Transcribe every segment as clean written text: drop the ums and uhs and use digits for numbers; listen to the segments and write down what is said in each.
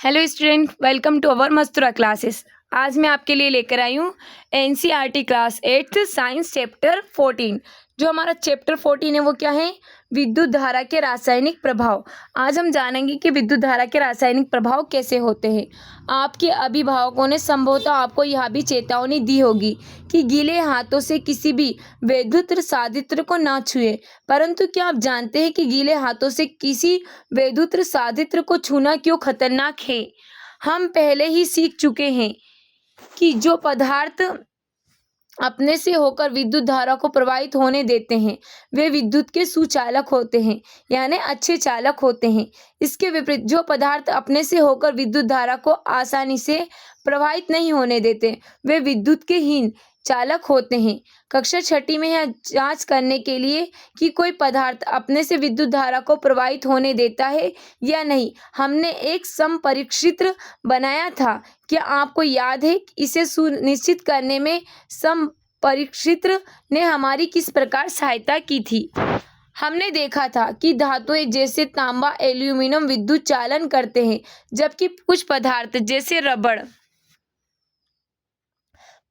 Hello student, welcome to our Mastura classes. आज मैं आपके लिए लेकर आई हूँ एनसीईआरटी क्लास 8 साइंस चैप्टर 14। जो हमारा चैप्टर 14 है वो क्या है? विद्युत धारा के रासायनिक प्रभाव। आज हम जानेंगे कि विद्युत धारा के रासायनिक प्रभाव कैसे होते हैं। आपके अभिभावकों ने संभवतः आपको यह भी चेतावनी दी होगी कि गीले हाथों से किसी भी विद्युत साधित्र को ना छुए। परंतु क्या आप जानते हैं कि गीले हाथों से किसी विद्युत साधित्र को छूना क्यों खतरनाक है? हम पहले ही सीख चुके हैं कि जो पदार्थ अपने से होकर विद्युत धारा को प्रवाहित होने देते हैं वे विद्युत के सुचालक होते हैं, यानी अच्छे चालक होते हैं। इसके विपरीत जो पदार्थ अपने से होकर विद्युत धारा को आसानी से प्रवाहित नहीं होने देते वे विद्युत के हीन चालक होते हैं। कक्षा छठी में यह जांच करने के लिए कि कोई पदार्थ अपने से विद्युत धारा को प्रवाहित होने देता है या नहीं, हमने एक समपरिक्षित्र बनाया था। क्या आपको याद है इसे सुनिश्चित करने में समपरिक्षित्र ने हमारी किस प्रकार सहायता की थी? हमने देखा था कि धातुएं जैसे तांबा, एल्यूमीनियम विद्युत चालन करते हैं, जबकि कुछ पदार्थ जैसे रबड़,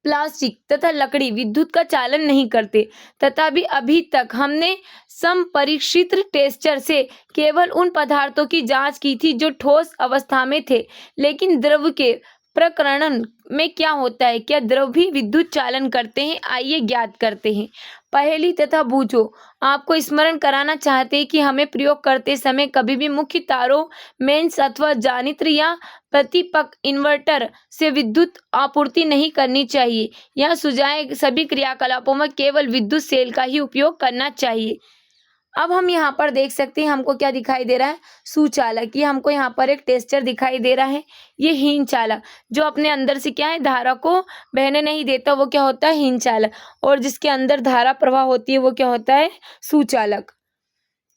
प्लास्टिक तथा लकड़ी विद्युत का चालन नहीं करते। तथापि अभी तक हमने समपरिक्षित्र टेस्टर से केवल उन पदार्थों की जांच की थी जो ठोस अवस्था में थे। लेकिन द्रव के प्रकरण में क्या होता है? क्या द्रव भी विद्युत चालन करते हैं? आइए ज्ञात करते हैं। पहेली तथा बूझो। आपको स्मरण कराना चाहते हैं कि हमें प्रयोग करते समय कभी भी मुख्य तारों, मेंस अथवा जानित्र या प्रतिपक इन्वर्टर से विद्युत आपूर्ति नहीं करनी चाहिए। यह सुझाए सभी क्रियाकलापों में केवल विद्युत सेल का ही उपयोग करना चाहिए। अब हम यहाँ पर देख सकते हैं हमको क्या दिखाई दे रहा है? सुचालक। ये हमको यहाँ पर एक टेस्टर दिखाई दे रहा है। ये हीन चालक जो अपने अंदर से क्या है, धारा को बहने नहीं देता, वो क्या होता है? हीन चालक। और जिसके अंदर धारा प्रवाह होती है वो क्या होता है? सुचालक।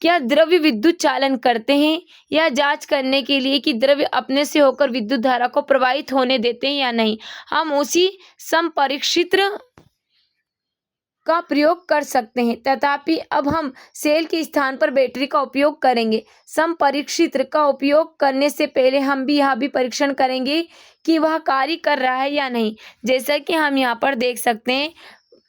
क्या द्रव्य विद्युत चालन करते हैं? यह जांच करने के लिए कि द्रव्य अपने से होकर विद्युत धारा को प्रवाहित होने देते हैं या नहीं, हम उसी समपरिक्षित्र का प्रयोग कर सकते हैं। तथापि अब हम सेल के स्थान पर बैटरी का उपयोग करेंगे। समपरिक्षित्र का उपयोग करने से पहले हम भी यह भी परीक्षण करेंगे कि वह कार्य कर रहा है या नहीं। जैसा कि हम यहाँ पर देख सकते हैं,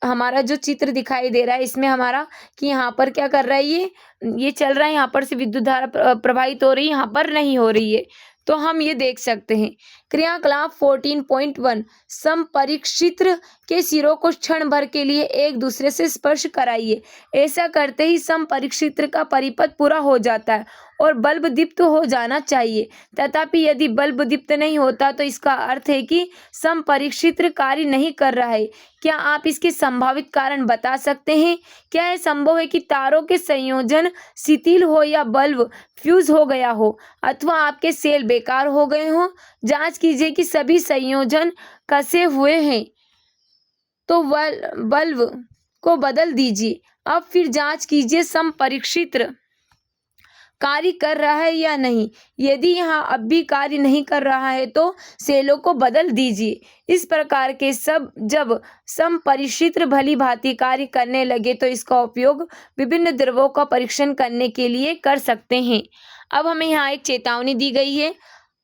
हमारा जो चित्र दिखाई दे रहा है इसमें हमारा कि यहाँ पर क्या कर रहा है, ये चल रहा है, यहाँ पर से विद्युत धारा प्रवाहित हो रही है, यहाँ पर नहीं हो रही है। तो हम ये देख सकते हैं। क्रियाकलाप 14.1 समपरिक्षित्र के सिरों को क्षण भर के लिए एक दूसरे से स्पर्श कराइए। ऐसा करते ही समपरिक्षित्र का परिपथ पूरा हो जाता है और बल्ब दीप्त हो जाना चाहिए। तथापि यदि बल्ब दीप्त नहीं होता तो इसका अर्थ है कि समपरिक्षित्र कार्य नहीं कर रहा है। क्या आप इसके संभावित कारण बता सकते हैं? क्या यह संभव है कि तारों के संयोजन शिथिल हो या बल्ब फ्यूज हो गया हो अथवा आपके सेल बेकार हो गए हों? जांच कीजिए कि सभी संयोजन कसे हुए हैं तो बल्ब को बदल दीजिए। अब फिर जांच कीजिए समपरिक्षित्र कार्य कर रहा है या नहीं। यदि यहाँ अब भी कार्य नहीं कर रहा है तो सेलों को बदल दीजिए। इस प्रकार के जब समपरिक्षित्र भली भांति कार्य करने लगे तो इसका उपयोग विभिन्न द्रव्यों का परीक्षण करने के लिए कर सकते हैं। अब हमें यहाँ एक चेतावनी दी गई है।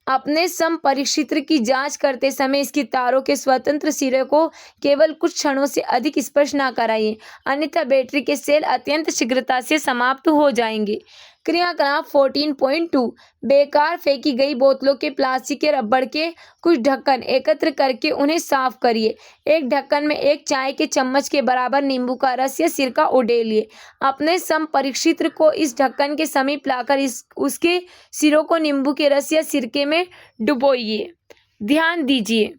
अपने समपरिक्षित्र की जांच करते समय इसकी तारों के स्वतंत्र सिरे को केवल कुछ क्षणों से अधिक स्पर्श ना कराइए, अन्यथा बैटरी के सेल अत्यंत शीघ्रता से समाप्त हो जाएंगे। क्रियाकलाप 14.2 बेकार फेंकी गई बोतलों के प्लास्टिक के रबड़ के कुछ ढक्कन एकत्र करके उन्हें साफ करिए। एक ढक्कन में एक चाय के चम्मच के बराबर नींबू का रस या सिरका उडेलिए। अपने समपरिक्षित्र को इस ढक्कन के समीप लाकर उसके सिरों को नींबू के रस या सिरके में डुबोइए। ध्यान दीजिए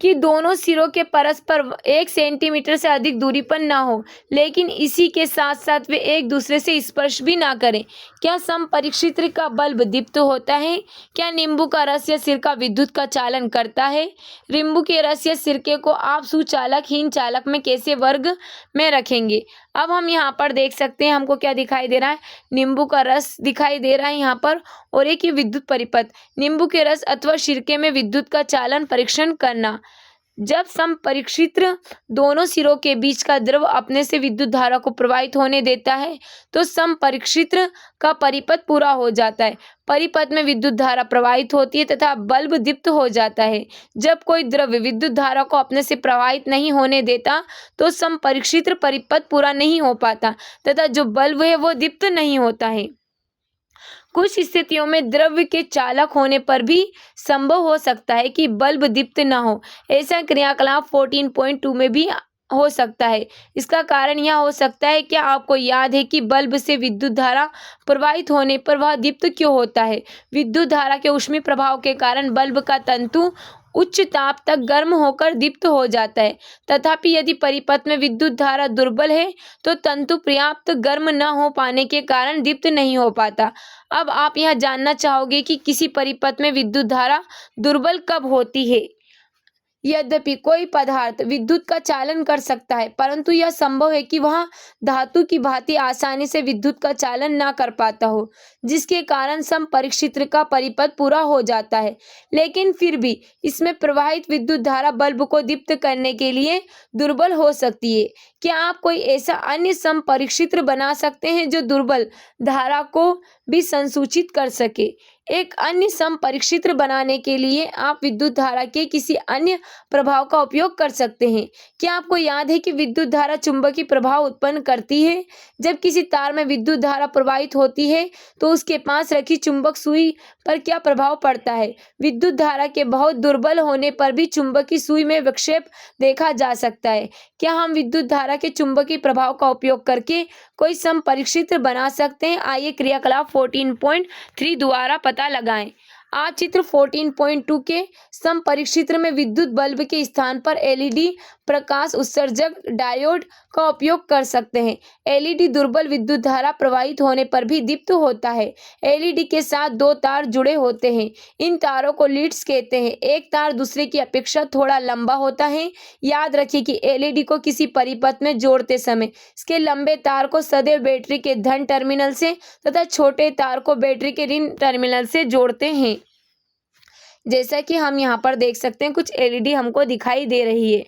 कि दोनों सिरों के परस्पर 1 सेंटीमीटर से अधिक दूरी पर ना हो, लेकिन इसी के साथ साथ वे एक दूसरे से स्पर्श भी ना करें। क्या समपरिक्षित्र का बल्ब दीप्त होता है? क्या नींबू का रस या सिरका विद्युत का चालन करता है? नींबू के रस या सिरके को आप सुचालक हीन चालक में कैसे वर्ग में रखेंगे? अब हम यहाँ पर देख सकते हैं हमको क्या दिखाई दे रहा है? नींबू का रस दिखाई दे रहा है यहाँ पर, और एक ये विद्युत परिपथ। नींबू के रस अथवा सिरके में विद्युत का चालन परीक्षण करना। जब संपरीक्षित्र दोनों सिरों के बीच का द्रव अपने से विद्युत धारा को प्रवाहित होने देता है तो संपरीक्षित्र का परिपथ पूरा हो जाता है। परिपथ में विद्युत धारा प्रवाहित होती है तथा बल्ब दीप्त हो जाता है। जब कोई द्रव्य विद्युत धारा को अपने से प्रवाहित नहीं होने देता तो संपरीक्षित्र परिपथ पूरा नहीं हो पाता तथा जो बल्ब है वो दीप्त नहीं होता है। कुछ स्थितियों में द्रव्य के चालक होने पर भी संभव हो सकता है कि बल्ब दीप्त न हो। ऐसा क्रियाकलाप 14.2 में भी हो सकता है। इसका कारण यह हो सकता है, क्या आपको याद है कि बल्ब से विद्युत धारा प्रवाहित होने पर वह दीप्त क्यों होता है? विद्युत धारा के ऊष्मीय प्रभाव के कारण बल्ब का तंतु उच्च ताप तक गर्म होकर दीप्त हो जाता है। तथापि यदि परिपथ में विद्युत धारा दुर्बल है तो तंतु पर्याप्त गर्म न हो पाने के कारण दीप्त नहीं हो पाता। अब आप यह जानना चाहोगे कि किसी परिपथ में विद्युत धारा दुर्बल कब होती है। यद्यपि कोई पदार्थ विद्युत का चालन कर सकता है परंतु यह संभव है कि वह धातु की भांति आसानी से विद्युत का चालन ना कर पाता हो, जिसके कारण संपरीक्षित्र का परिपथ पूरा हो जाता है। लेकिन फिर भी इसमें प्रवाहित विद्युत धारा बल्ब को दीप्त करने के लिए दुर्बल हो सकती है। क्या आप कोई ऐसा अन्य संपरीक्षित्र बना सकते हैं जो दुर्बल धारा को भी संसूचित कर सके? एक अन्य संपरीक्षित्र बनाने के लिए आप विद्युत धारा के किसी अन्य प्रभाव का उपयोग कर सकते हैं। क्या आपको याद है कि विद्युत धारा चुंबकीय प्रभाव उत्पन्न करती है? जब किसी तार में विद्युत धारा प्रवाहित होती है तो उसके पास रखी चुंबक सुई पर क्या प्रभाव पड़ता है? विद्युत धारा के बहुत दुर्बल होने पर भी चुंबकीय सुई में विक्षेप देखा जा सकता है। क्या हम विद्युत धारा के चुंबकीय प्रभाव का उपयोग करके कोई संपरीक्षित्र बना सकते हैं? आइए क्रियाकलाप 14.3 द्वारा पता लगाएं। आप चित्र 14.2 के संपरीक्षित्र में विद्युत बल्ब के स्थान पर एलईडी प्रकाश उत्सर्जक डायोड का उपयोग कर सकते हैं। एलईडी दुर्बल विद्युत धारा प्रवाहित होने पर भी दीप्त होता है। एलईडी के साथ दो तार जुड़े होते हैं। इन तारों को लीड्स कहते हैं। एक तार दूसरे की अपेक्षा थोड़ा लंबा होता है। याद रखिए कि एलईडी को किसी परिपथ में जोड़ते समय इसके लंबे तार को सदैव बैटरी के धन टर्मिनल से तथा छोटे तार को बैटरी के ऋण टर्मिनल से जोड़ते हैं। जैसा कि हम यहाँ पर देख सकते हैं, कुछ एलईडी हमको दिखाई दे रही है।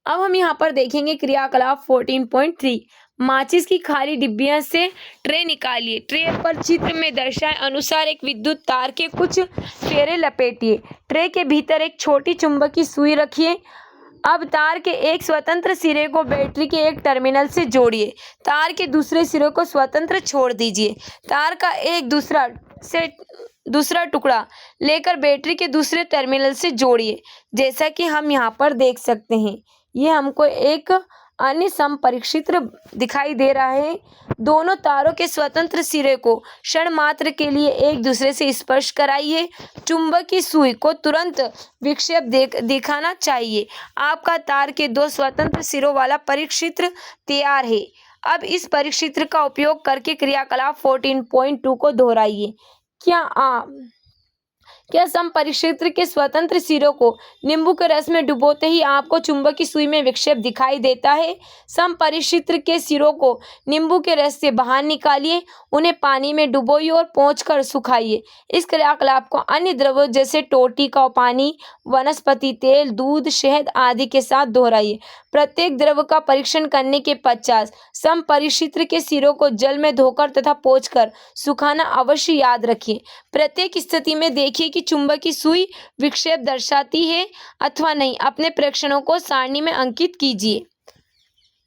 अब हम यहाँ पर देखेंगे क्रियाकलाप 14.3। माचिस की खाली डिब्बियां से ट्रे निकालिए। ट्रे पर चित्र में दर्शाए अनुसार एक विद्युत तार के कुछ फेरे लपेटिए। ट्रे के भीतर एक छोटी चुंबकीय सुई रखिए। अब तार के एक स्वतंत्र सिरे को बैटरी के एक टर्मिनल से जोड़िए। तार के दूसरे सिरे को स्वतंत्र छोड़ दीजिए। तार का एक दूसरा टुकड़ा लेकर बैटरी के दूसरे टर्मिनल से जोड़िए। जैसा कि हम यहाँ पर देख सकते हैं, ये हमको एक अन्य संपरीक्षित्र दिखाई दे रहा है। दोनों तारों के स्वतंत्र सिरे को क्षण मात्र के लिए एक दूसरे से स्पर्श कराइए। चुंबकीय सुई को तुरंत विक्षेप दिखाना चाहिए। आपका तार के दो स्वतंत्र सिरों वाला परीक्षित्र तैयार है। अब इस परीक्षित्र का उपयोग करके क्रियाकलाप 14.2 को दोहराइए। क्या संपरीक्षित्र के स्वतंत्र सिरों को नींबू के रस में डुबोते ही आपको चुंबकीय सुई में विक्षेप दिखाई देता है? संपरीक्षित्र के सिरों को नींबू के रस से बाहर निकालिए, उन्हें पानी में डुबोइए और पोंछकर सुखाइए। इस क्रियाकलाप को अन्य द्रव्यों जैसे टोटी का पानी, वनस्पति तेल, दूध, शहद आदि के साथ दोहराइए। प्रत्येक द्रव्य का परीक्षण करने के पश्चात संपरीक्षित्र के सिरों को जल में धोकर तथा पोंछकर सुखाना अवश्य याद रखिए। प्रत्येक स्थिति में देखिए कि चुंबकीय सुई विक्षेप दर्शाती है अथवा नहीं। अपने प्रेक्षणों को सारणी में अंकित कीजिए।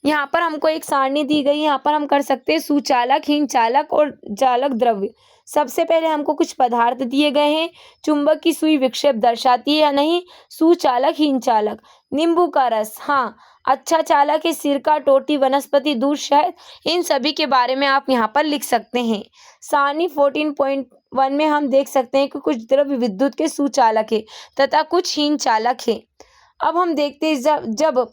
यहाँ पर हमको एक सारणी दी गई है। यहाँ पर हम कर सकते हैं सुचालक, हीन चालक और चालक द्रव्य। सबसे पहले हमको कुछ पदार्थ दिए गए हैं। चुंबकीय सुई विक्षेप दर्शाती है या नहीं? सुचालक, हीन चालक। नींबू का रस, हाँ, अच्छा चालक है। सिरका, टोटी, वनस्पति दूध, शहद, इन सभी के बारे में आप यहाँ पर लिख सकते हैं। सारणी 14.1 में हम देख सकते हैं कि कुछ द्रव्य विद्युत के सुचालक है तथा कुछ हीन चालक है। अब हम देखते हैं जब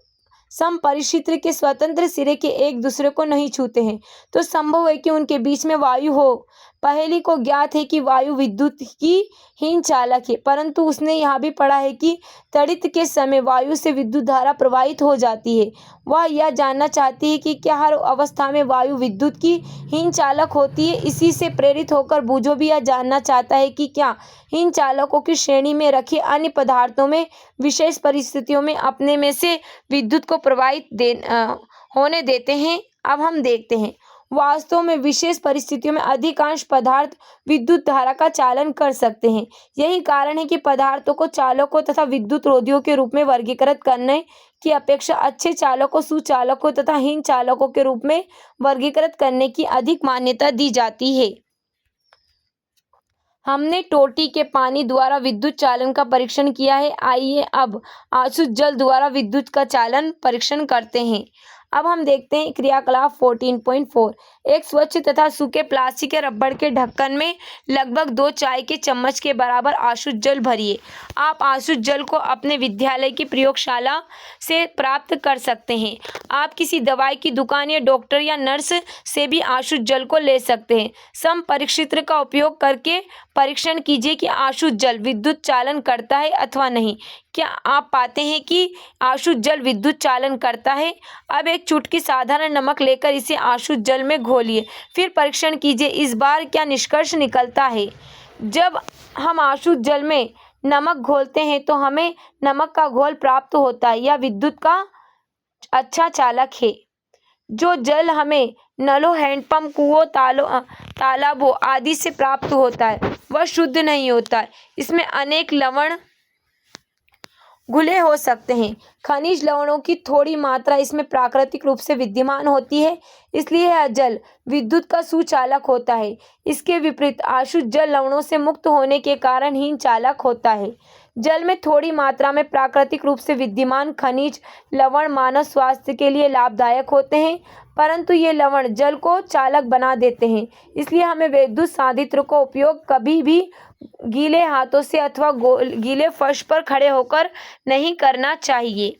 संपरीक्षित्र के स्वतंत्र सिरे के एक दूसरे को नहीं छूते हैं तो संभव है कि उनके बीच में वायु हो। पहेली को ज्ञात है कि वायु विद्युत की हीन चालक है, परंतु उसने यह भी पढ़ा है कि त्वरित के समय वायु से विद्युत धारा प्रवाहित हो जाती है। वह यह जानना चाहती है कि क्या हर अवस्था में वायु विद्युत की हीन चालक होती है। इसी से प्रेरित होकर बूझो भी यह जानना चाहता है कि क्या हीन चालकों की श्रेणी में रखे अन्य पदार्थों में विशेष परिस्थितियों में अपने में से विद्युत को प्रवाहित होने देते हैं। अब हम देखते हैं, वास्तव में विशेष परिस्थितियों में अधिकांश पदार्थ विद्युत धारा का चालन कर सकते हैं। यही कारण है कि पदार्थों को चालकों तथा विद्युत रोधियों के रूप में वर्गीकृत करने की अपेक्षा अच्छे चालकों, सुचालकों तथा हीन चालकों के रूप में वर्गीकृत करने की अधिक मान्यता दी जाती है। हमने टोटी के पानी द्वारा विद्युत चालन का परीक्षण किया है। आइए अब आसुत जल द्वारा विद्युत का चालन परीक्षण करते हैं। अब हम देखते हैं क्रियाकलाप 14.4। एक स्वच्छ तथा सूखे प्लास्टिक के रबड़ के ढक्कन में लगभग 2 चाय के चम्मच के बराबर आसुत जल भरिए। आप आसुत जल को अपने विद्यालय की प्रयोगशाला से प्राप्त कर सकते हैं। आप किसी दवाई की दुकान या डॉक्टर या नर्स से भी आसुत जल को ले सकते हैं। समपरीक्षित्र का उपयोग करके परीक्षण कीजिए कि आसुत जल विद्युत चालन करता है अथवा नहीं। क्या आप पाते हैं कि आसुत जल विद्युत चालन करता है? अब एक चुटकी साधारण नमक लेकर इसे आसुत जल में घोलिए, फिर परीक्षण कीजिए इस बार क्या निष्कर्ष निकलता है। जब हम आसुत जल में नमक घोलते हैं तो हमें नमक का घोल प्राप्त होता है। यह विद्युत का अच्छा चालक है। जो जल हमें नलों, हैंडपंप, कुओं, तालाबों आदि से प्राप्त होता है वह शुद्ध नहीं होता है। इसमें अनेक लवण घुले हो सकते हैं। खनिज लवणों की थोड़ी मात्रा इसमें प्राकृतिक रूप से विद्यमान होती है, इसलिए यह जल विद्युत का सुचालक होता है। इसके विपरीत आसुत जल लवणों से मुक्त होने के कारण हीन चालक होता है। जल में थोड़ी मात्रा में प्राकृतिक रूप से विद्यमान खनिज लवण मानव स्वास्थ्य के लिए लाभदायक होते हैं, परंतु ये लवण जल को चालक बना देते हैं। इसलिए हमें विद्युत सांधित्र का उपयोग कभी भी गीले हाथों से अथवा गीले फर्श पर खड़े होकर नहीं करना चाहिए।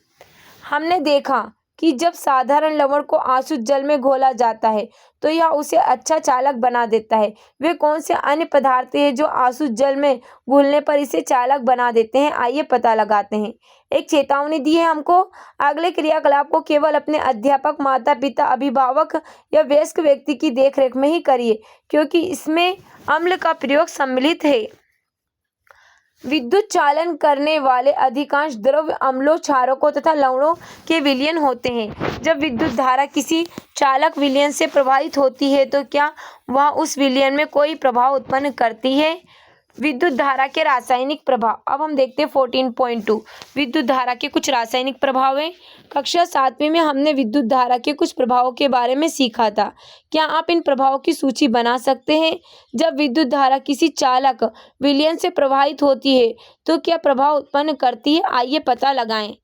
हमने देखा कि जब साधारण लवण को आसुत जल में घोला जाता है तो यह उसे अच्छा चालक बना देता है। वे कौन से अन्य पदार्थ हैं जो आसुत जल में घुलने पर इसे चालक बना देते हैं? आइए पता लगाते हैं। एक चेतावनी दी है हमको, अगले क्रियाकलाप को केवल अपने अध्यापक, माता पिता, अभिभावक या वयस्क व्यक्ति की देखरेख में ही करिए, क्योंकि इसमें अम्ल का प्रयोग सम्मिलित है। विद्युत चालन करने वाले अधिकांश द्रव्य अम्लों, क्षारकों तथा लवणों के विलयन होते हैं। जब विद्युत धारा किसी चालक विलयन से प्रभावित होती है तो क्या वह उस विलयन में कोई प्रभाव उत्पन्न करती है? विद्युत धारा के रासायनिक प्रभाव। अब हम देखते हैं 14.2 विद्युत धारा के कुछ रासायनिक प्रभाव हैं। कक्षा 7वीं में हमने विद्युत धारा के कुछ प्रभावों के बारे में सीखा था। क्या आप इन प्रभावों की सूची बना सकते हैं? जब विद्युत धारा किसी चालक विलयन से प्रभावित होती है तो क्या प्रभाव उत्पन्न करती है? आइए पता लगाएं।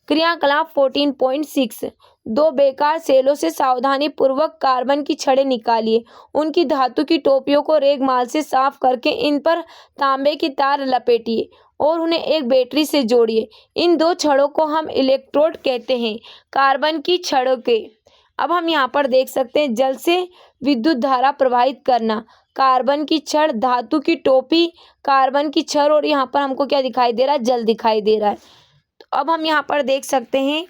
क्रियाकलाप 14.6 2 बेकार सेलों से सावधानी पूर्वक कार्बन की छड़ें निकालिए। उनकी धातु की टोपियों को रेगमाल से साफ करके इन पर तांबे की तार लपेटिए और उन्हें एक बैटरी से जोड़िए। इन 2 छड़ों को हम इलेक्ट्रोड कहते हैं, कार्बन की छड़ों के। अब हम यहाँ पर देख सकते हैं जल से विद्युत धारा प्रवाहित करना, कार्बन की छड़, धातु की टोपी, कार्बन की छड़, और यहाँ पर हमको क्या दिखाई दे रहा है? जल दिखाई दे रहा है। अब हम यहाँ पर देख सकते हैं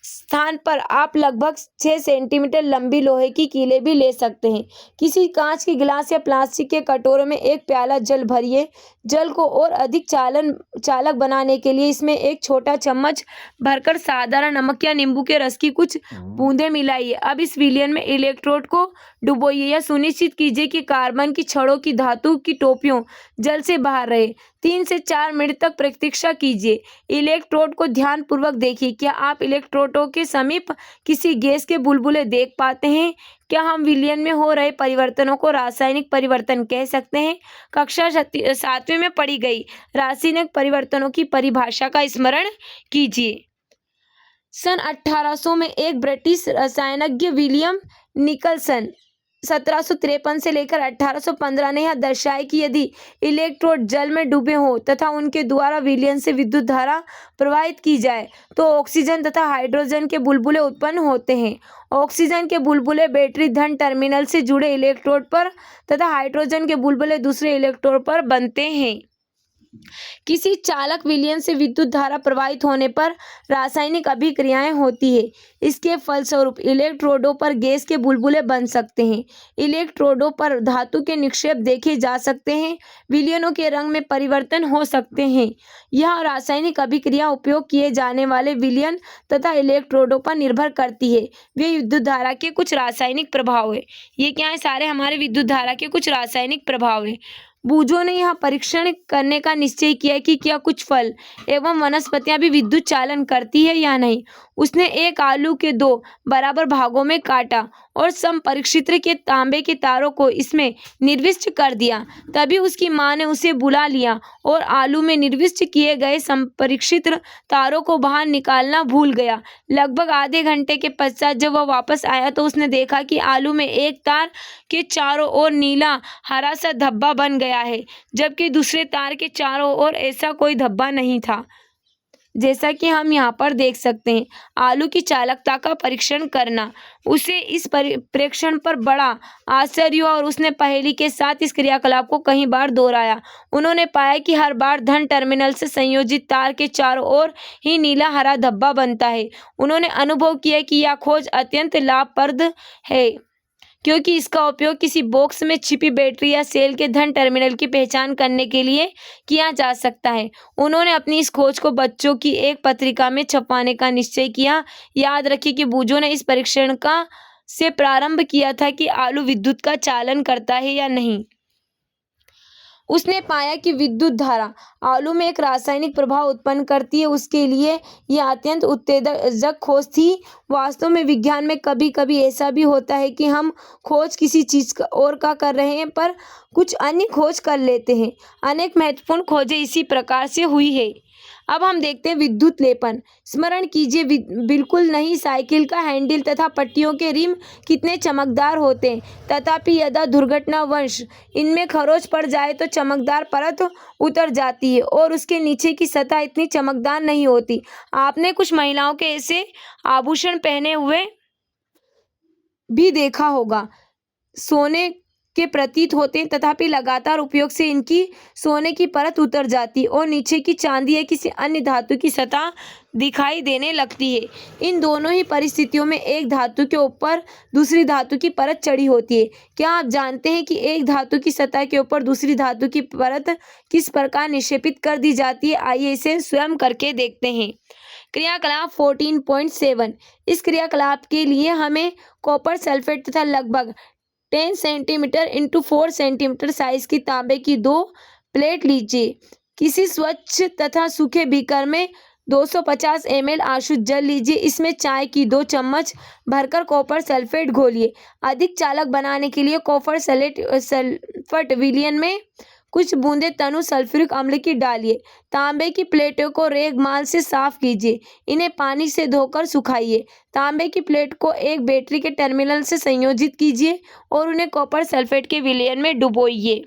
स्थान पर आप लगभग 6 सेंटीमीटर लंबी लोहे की कीलें भी ले सकते हैं। किसी कांच के गिलास या प्लास्टिक के कटोरे में एक प्याला जल भरिए। जल को और अधिक चालक बनाने के लिए इसमें एक छोटा चम्मच भरकर साधारण नमक या नींबू के रस की कुछ बूंदें मिलाइए। अब इस विलयन में इलेक्ट्रोड को डुबोइए। यह सुनिश्चित कीजिए कि कार्बन की छड़ों की धातु की टोपियों जल से बाहर रहे। 3 से 4 मिनट तक प्रतीक्षा कीजिए। इलेक्ट्रोड को ध्यानपूर्वक देखिए। क्या आप इलेक्ट्रोडों के समीप किसी गैस के बुलबुले देख पाते हैं? क्या हम विलयन में हो रहे परिवर्तनों को रासायनिक परिवर्तन कह सकते हैं? कक्षा 7वीं में पढ़ी गई रासायनिक परिवर्तनों की परिभाषा का स्मरण कीजिए। सन 1800 में एक ब्रिटिश रसायनज्ञ विलियम निकलसन 1753 से लेकर 1815 ने यह दर्शाया कि यदि इलेक्ट्रोड जल में डूबे हों तथा उनके द्वारा विलयन से विद्युत धारा प्रवाहित की जाए तो ऑक्सीजन तथा हाइड्रोजन के बुलबुले उत्पन्न होते हैं। ऑक्सीजन के बुलबुले बैटरी धन टर्मिनल से जुड़े इलेक्ट्रोड पर तथा हाइड्रोजन के बुलबुले दूसरे इलेक्ट्रोड पर बनते हैं। किसी चालक विलयन से विद्युत धारा प्रवाहित होने पर रासायनिक अभिक्रियाएं होती है। इसके फलस्वरूप इलेक्ट्रोडों पर गैस के बुलबुले बन सकते हैं। इलेक्ट्रोडों पर धातु के निक्षेप देखे जा सकते हैं। विलयनों के रंग में परिवर्तन हो सकते हैं। यह रासायनिक अभिक्रिया उपयोग किए जाने वाले विलयन तथा इलेक्ट्रोडों पर निर्भर करती है। वे विद्युत धारा के कुछ रासायनिक प्रभाव है। ये क्या है? सारे हमारे विद्युत धारा के कुछ रासायनिक प्रभाव है। बूजो ने यह परीक्षण करने का निश्चय किया कि क्या कुछ फल एवं वनस्पतियां भी विद्युत चालन करती है या नहीं। उसने एक आलू के 2 बराबर भागों में काटा और समपरिक्षित्र के तांबे के तारों को इसमें निर्विष्ट कर दिया। तभी उसकी मां ने उसे बुला लिया और आलू में निर्विष्ट किए गए समपरिक्षित्र तारों को बाहर निकालना भूल गया। लगभग आधे घंटे के पश्चात जब वह वापस आया तो उसने देखा कि आलू में एक तार के चारों ओर नीला हरा सा धब्बा बन गया है, जबकि दूसरे तार के चारों ओर ऐसा कोई धब्बा नहीं था। जैसा कि हम यहाँ पर देख सकते हैं, आलू की चालकता का परीक्षण करना। उसे इस परीक्षण पर बड़ा आश्चर्य हुआ और उसने पहेली के साथ इस क्रियाकलाप को कई बार दोहराया। उन्होंने पाया कि हर बार धन टर्मिनल से संयोजित तार के चारों ओर ही नीला हरा धब्बा बनता है। उन्होंने अनुभव किया कि यह खोज अत्यंत लाभप्रद है, क्योंकि इसका उपयोग किसी बॉक्स में छिपी बैटरी या सेल के धन टर्मिनल की पहचान करने के लिए किया जा सकता है। उन्होंने अपनी इस खोज को बच्चों की एक पत्रिका में छपवाने का निश्चय किया। याद रखिए कि बूजो ने इस परीक्षण का से प्रारंभ किया था कि आलू विद्युत का चालन करता है या नहीं। उसने पाया कि विद्युत धारा आलू में एक रासायनिक प्रभाव उत्पन्न करती है। उसके लिए यह अत्यंत उत्तेजक खोज थी। वास्तव में विज्ञान में कभी कभी ऐसा भी होता है कि हम खोज किसी चीज और का कर रहे हैं पर कुछ अन्य खोज कर लेते हैं। अनेक महत्वपूर्ण खोजें इसी प्रकार से हुई है। अब हम देखते हैं विद्युत लेपन। स्मरण कीजिए, बिल्कुल नई साइकिल का हैंडल तथा पट्टियों के रिम कितने चमकदार होते हैं, तथापि यदि दुर्घटनावश इनमें खरोंच पड़ जाए तो चमकदार परत उतर जाती है और उसके नीचे की सतह इतनी चमकदार नहीं होती। आपने कुछ महिलाओं के ऐसे आभूषण पहने हुए भी देखा होगा, सोने के प्रतीत होते हैं, तथापि लगातार उपयोग से इनकी सोने की परत उतर जाती और नीचे की चांदी या किसी अन्य धातु की सतह दिखाई देने लगती है। इन दोनों ही परिस्थितियों में एक धातु के ऊपर दूसरी धातु की परत चढ़ी होती है। क्या आप जानते हैं कि एक धातु की सतह के ऊपर दूसरी धातु की परत किस प्रकार निक्षेपित कर दी जाती है? आइए इसे स्वयं करके देखते हैं। क्रियाकलाप 14.7। इस क्रियाकलाप के लिए हमें कॉपर सल्फेट तथा लगभग 10 सेंटीमीटर इंटू 4 सेंटीमीटर साइज की तांबे की 2 प्लेट लीजिए। किसी स्वच्छ तथा सूखे बीकर में 250 ml आशुद्ध जल लीजिए। इसमें चाय की 2 चम्मच भरकर कॉपर सल्फेट घोलिए। अधिक चालक बनाने के लिए कॉपर सल्फेट विलयन में कुछ बूंदे तनु सल्फ्यूरिक अम्ल की डालिए। तांबे की प्लेटों को रेगमाल से साफ कीजिए। इन्हें पानी से धोकर सुखाइए। तांबे की प्लेट को एक बैटरी के टर्मिनल से संयोजित कीजिए और उन्हें कॉपर सल्फेट के विलयन में डुबोइए।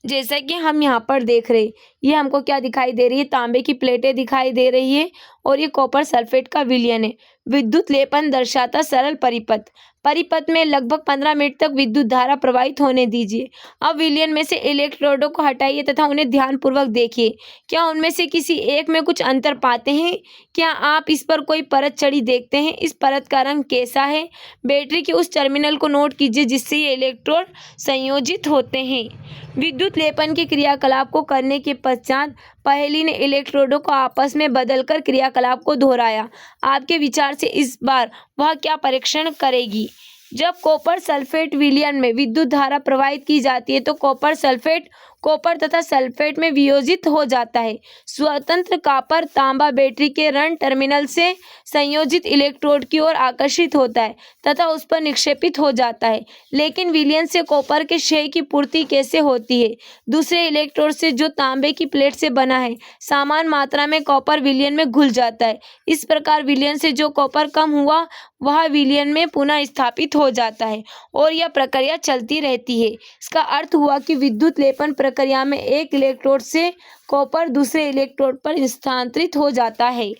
जैसा कि हम यहाँ पर देख रहे हैं, ये हमको क्या दिखाई दे रही है? तांबे की प्लेटें दिखाई दे रही है और ये कॉपर सल्फेट का विलयन है। विद्युत लेपन दर्शाता सरल परिपथ। परिपथ में लगभग 15 मिनट तक विद्युत धारा प्रवाहित होने दीजिए। अब विलयन में से इलेक्ट्रोडों को हटाइए तथा उन्हें ध्यानपूर्वक देखिए। क्या उनमें से किसी एक में कुछ अंतर पाते हैं? क्या आप इस पर कोई परत चढ़ी देखते हैं? इस परत का रंग कैसा है? बैटरी के उस टर्मिनल को नोट कीजिए जिससे ये इलेक्ट्रोड संयोजित होते हैं। विद्युत लेपन के क्रियाकलाप को करने के पश्चात पहेली ने इलेक्ट्रोडों को आपस में बदलकर क्रियाकलाप को दोहराया। आपके विचार से इस बार वह क्या परीक्षण करेगी? जब कॉपर सल्फेट विलयन में विद्युत धारा प्रवाहित की जाती है तो कॉपर सल्फेट कॉपर तथा सल्फेट में वियोजित हो जाता है। स्वतंत्र कॉपर तांबा बैटरी के ऋण टर्मिनल से संयोजित इलेक्ट्रोड की ओर आकर्षित होता है तथा उस पर निक्षेपित हो जाता है। लेकिन विलयन से कॉपर के क्षय की पूर्ति कैसे होती है? दूसरे इलेक्ट्रोड से जो तांबे की प्लेट से बना है, समान मात्रा में कॉपर विलयन में घुल जाता है। इस प्रकार विलयन से जो कॉपर कम हुआ वह विलयन में पुनः स्थापित हो जाता है और यह प्रक्रिया चलती रहती है। इसका अर्थ हुआ कि विद्युत लेपन प्रक्रिया में एक इलेक्ट्रोड से कॉपर दूसरे इलेक्ट्रोड पर स्थानांतरित हो जाता है।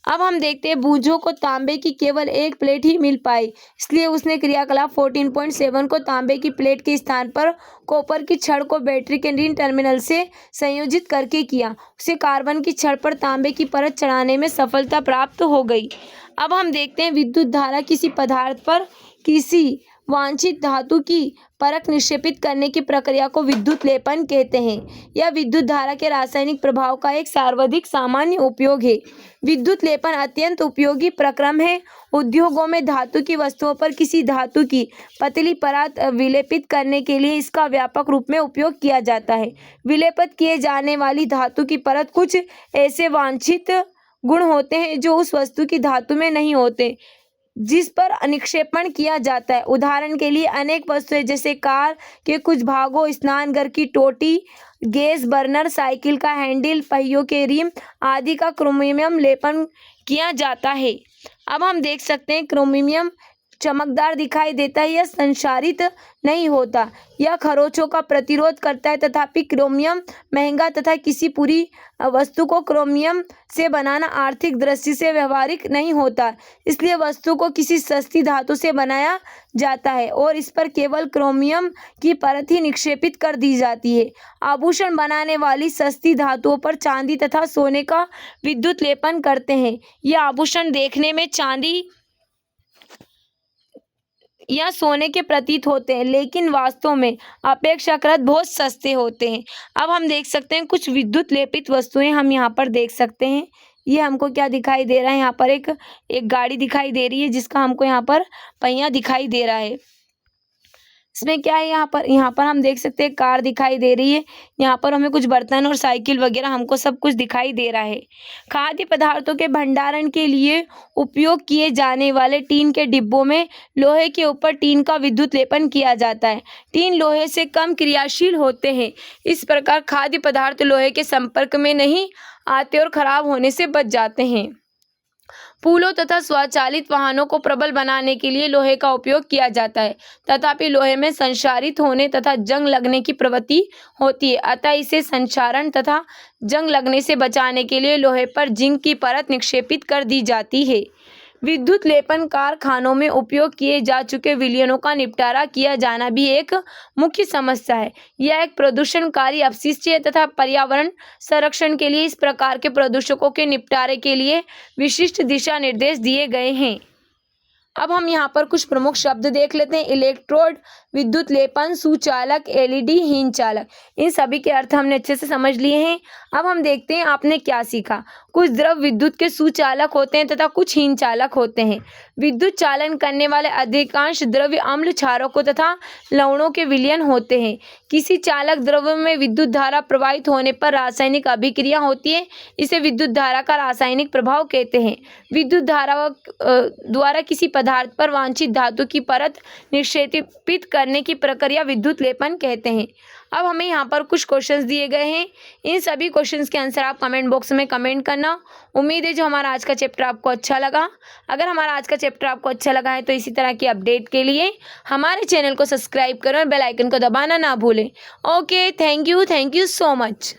अब हम देखते हैं बूझो को तांबे की केवल एक प्लेट ही मिल पाई, इसलिए उसने क्रियाकलाप 14.7 को तांबे की प्लेट के स्थान पर कॉपर की छड़ को बैटरी के ऋण टर्मिनल से संयोजित करके किया। उसे कार्बन की छड़ पर तांबे की परत चढ़ाने में सफलता प्राप्त हो गई। अब हम देखते हैं विद्युत धारा किसी पदार्थ पर किसी वांछित धातु की परत निक्षेपित करने की प्रक्रिया को विद्युत लेपन कहते हैं। यह विद्युत धारा के रासायनिक प्रभाव का एक सर्वाधिक सामान्य उपयोग है। विद्युत लेपन अत्यंत उपयोगी प्रक्रम है। उद्योगों में धातु की वस्तुओं पर किसी धातु की पतली परत विलेपित करने के लिए इसका व्यापक रूप में उपयोग किया जाता है। विलेपित किए जाने वाली धातु की परत कुछ ऐसे वांछित गुण होते हैं जो उस वस्तु की धातु में नहीं होते जिस पर निक्षेपण किया जाता है। उदाहरण के लिए अनेक वस्तुएं जैसे कार के कुछ भागों, स्नानघर की टोटी, गैस बर्नर, साइकिल का हैंडल, पहियों के रिम आदि का क्रोमियम लेपन किया जाता है। अब हम देख सकते हैं क्रोमियम चमकदार दिखाई देता है, यह संक्षारित नहीं होता, यह खरोंचों का प्रतिरोध करता है। तथापि क्रोमियम महंगा तथा किसी पूरी वस्तु को क्रोमियम से बनाना आर्थिक दृष्टि से व्यवहारिक नहीं होता, इसलिए वस्तु को किसी सस्ती धातु से बनाया जाता है और इस पर केवल क्रोमियम की परत ही निक्षेपित कर दी जाती है। आभूषण बनाने वाली सस्ती धातुओं पर चांदी तथा सोने का विद्युत लेपन करते हैं। यह आभूषण देखने में चांदी या सोने के प्रतीत होते हैं, लेकिन वास्तव में अपेक्षाकृत बहुत सस्ते होते हैं। अब हम देख सकते हैं कुछ विद्युत लेपित वस्तुएं हम यहाँ पर देख सकते हैं। ये हमको क्या दिखाई दे रहा है? यहाँ पर एक गाड़ी दिखाई दे रही है जिसका हमको यहाँ पर पहिया दिखाई दे रहा है। इसमें क्या है? यहाँ पर हम देख सकते हैं कार दिखाई दे रही है। यहाँ पर हमें कुछ बर्तन और साइकिल वगैरह हमको सब कुछ दिखाई दे रहा है। खाद्य पदार्थों के भंडारण के लिए उपयोग किए जाने वाले टीन के डिब्बों में लोहे के ऊपर टीन का विद्युत लेपन किया जाता है। टीन लोहे से कम क्रियाशील होते हैं, इस प्रकार खाद्य पदार्थ लोहे के संपर्क में नहीं आते और खराब होने से बच जाते हैं। पुलों तथा स्वचालित वाहनों को प्रबल बनाने के लिए लोहे का उपयोग किया जाता है, तथापि लोहे में संक्षारित होने तथा जंग लगने की प्रवृत्ति होती है, अतः इसे संक्षारण तथा जंग लगने से बचाने के लिए लोहे पर जिंक की परत निक्षेपित कर दी जाती है। विद्युत लेपन कारखानों में उपयोग किए जा चुके विलयनों का निपटारा किया जाना भी एक मुख्य समस्या है। यह एक प्रदूषणकारी अपशिष्ट है तथा पर्यावरण संरक्षण के लिए इस प्रकार के प्रदूषकों के निपटारे के लिए विशिष्ट दिशा निर्देश दिए गए हैं। अब हम यहाँ पर कुछ प्रमुख शब्द देख लेते हैं। इलेक्ट्रोड, विद्युत लेपन, सुचालक, एलईडी, हीन चालक। इन सभी के अर्थ हमने अच्छे से समझ लिए हैं। अब हम देखते हैं आपने क्या सीखा। कुछ द्रव विद्युत के सुचालक होते हैं तथा कुछ हीन चालक होते हैं। विद्युत चालन करने वाले अधिकांश द्रव्य अम्ल, क्षारकों तथा लवणों के विलयन होते हैं। किसी चालक द्रव्य में विद्युत धारा प्रवाहित होने पर रासायनिक अभिक्रिया होती है, इसे विद्युत धारा का रासायनिक प्रभाव कहते हैं। विद्युत धारा द्वारा किसी पदार्थ पर वांछित धातु की परत निक्षेपित करने की प्रक्रिया विद्युत लेपन कहते हैं। अब हमें यहाँ पर कुछ क्वेश्चंस दिए गए हैं। इन सभी क्वेश्चंस के आंसर आप कमेंट बॉक्स में कमेंट करना। उम्मीद है जो हमारा आज का चैप्टर आपको अच्छा लगा। अगर हमारा आज का चैप्टर आपको अच्छा लगा है तो इसी तरह की अपडेट के लिए हमारे चैनल को सब्सक्राइब करें और बेल आइकन को दबाना ना भूलें। Okay, thank you so much.